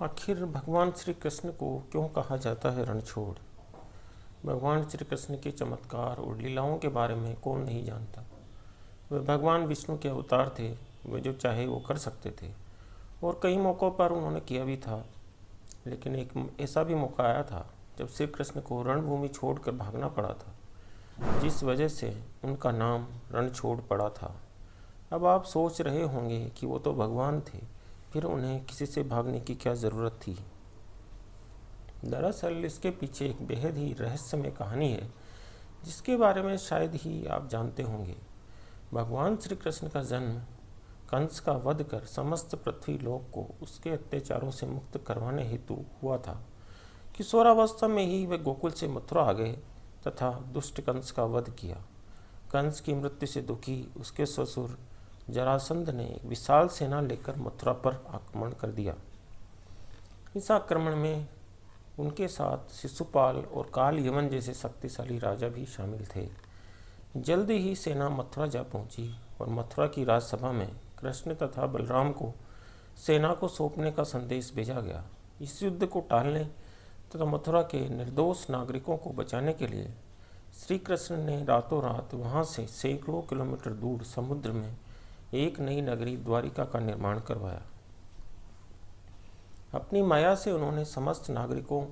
आखिर भगवान श्री कृष्ण को क्यों कहा जाता है रणछोड़। भगवान श्री कृष्ण के चमत्कार और लीलाओं के बारे में कौन नहीं जानता। वे भगवान विष्णु के अवतार थे। वे जो चाहे वो कर सकते थे और कई मौक़ों पर उन्होंने किया भी था। लेकिन एक ऐसा भी मौका आया था जब श्री कृष्ण को रणभूमि छोड़कर भागना पड़ा था, जिस वजह से उनका नाम रणछोड़ पड़ा था। अब आप सोच रहे होंगे कि वो तो भगवान थे, फिर उन्हें किसी से भागने की क्या ज़रूरत थी। दरअसल इसके पीछे एक बेहद ही रहस्यमय कहानी है, जिसके बारे में शायद ही आप जानते होंगे। भगवान श्री कृष्ण का जन्म कंस का वध कर समस्त पृथ्वी लोक को उसके अत्याचारों से मुक्त करवाने हेतु हुआ था। किशोरावस्था में ही वे गोकुल से मथुरा आ गए तथा दुष्ट कंस का वध किया। कंस की मृत्यु से दुखी उसके ससुर जरासंध ने एक विशाल सेना लेकर मथुरा पर आक्रमण कर दिया। इस आक्रमण में उनके साथ शिशुपाल और काल यवन जैसे शक्तिशाली राजा भी शामिल थे। जल्द ही सेना मथुरा जा पहुंची और मथुरा की राजसभा में कृष्ण तथा बलराम को सेना को सौंपने का संदेश भेजा गया। इस युद्ध को टालने तथा मथुरा के निर्दोष नागरिकों को बचाने के लिए श्री कृष्ण ने रातों रात वहां से सैकड़ों किलोमीटर दूर समुद्र में एक नई नगरी द्वारिका का निर्माण करवाया। अपनी माया से उन्होंने समस्त नागरिकों,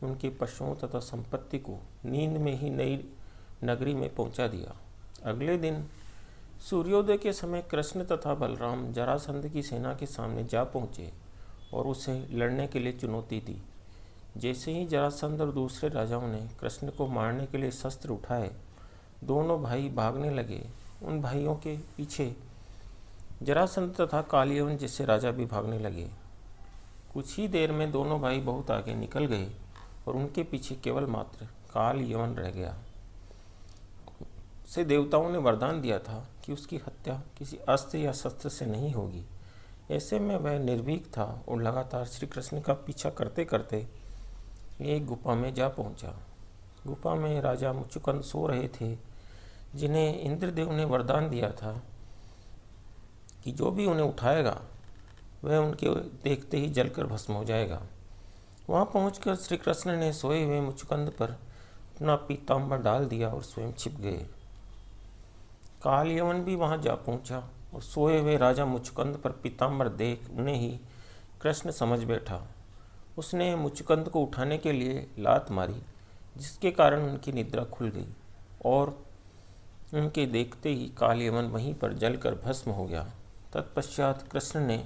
उनके पशुओं तथा संपत्ति को नींद में ही नई नगरी में पहुंचा दिया। अगले दिन सूर्योदय के समय कृष्ण तथा बलराम जरासंध की सेना के सामने जा पहुंचे और उसे लड़ने के लिए चुनौती दी। जैसे ही जरासंध और दूसरे राजाओं ने कृष्ण को मारने के लिए शस्त्र उठाए, दोनों भाई भागने लगे। उन भाइयों के पीछे जरासंध तथा कालयवन जैसे राजा भी भागने लगे। कुछ ही देर में दोनों भाई बहुत आगे निकल गए और उनके पीछे केवल मात्र काल यवन रह गया। उसे देवताओं ने वरदान दिया था कि उसकी हत्या किसी अस्त्र या शस्त्र से नहीं होगी। ऐसे में वह निर्भीक था और लगातार श्री कृष्ण का पीछा करते करते एक गुफा में जा पहुंचा। गुफा में राजा मुचुकुंद सो रहे थे, जिन्हें इंद्रदेव ने वरदान दिया था कि जो भी उन्हें उठाएगा वह उनके देखते ही जलकर भस्म हो जाएगा। वहां पहुंचकर श्री कृष्ण ने सोए हुए मुचुकुंद पर अपना पीताम्बर डाल दिया और स्वयं छिप गए। काल यवन भी वहां जा पहुंचा और सोए हुए राजा मुचुकुंद पर पीताम्बर देख उन्हें ही कृष्ण समझ बैठा। उसने मुचुकुंद को उठाने के लिए लात मारी, जिसके कारण उनकी निद्रा खुल गई और उनके देखते ही काल यवन वहीं पर जलकर भस्म हो गया। तत्पश्चात कृष्ण ने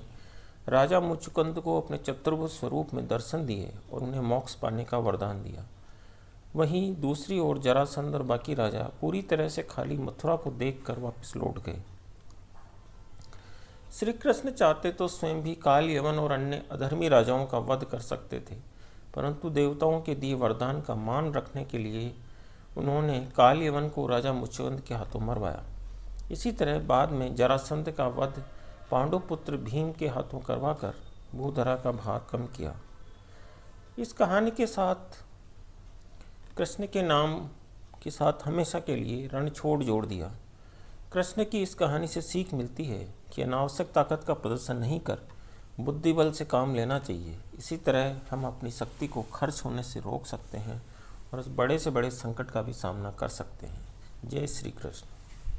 राजा मुचुकुंद को अपने चतुर्भुज स्वरूप में दर्शन दिए और उन्हें मोक्ष पाने का वरदान दिया। वहीं दूसरी ओर जरासंध और बाकी राजा पूरी तरह से खाली मथुरा को देखकर वापस लौट गए। श्री कृष्ण चाहते तो स्वयं भी काल यवन और अन्य अधर्मी राजाओं का वध कर सकते थे, परंतु देवताओं के दिए वरदान का मान रखने के लिए उन्होंने काल यवन को राजा मुचुकुंद के हाथों मरवाया। इसी तरह बाद में जरासंध का वध पांडुपुत्र भीम के हाथों करवाकर भूधरा का भार कम किया। इस कहानी के साथ कृष्ण के नाम के साथ हमेशा के लिए रणछोड़ जोड़ दिया। कृष्ण की इस कहानी से सीख मिलती है कि अनावश्यक ताकत का प्रदर्शन नहीं कर बुद्धि बल से काम लेना चाहिए। इसी तरह हम अपनी शक्ति को खर्च होने से रोक सकते हैं और उस बड़े से बड़े संकट का भी सामना कर सकते हैं। जय श्री कृष्ण।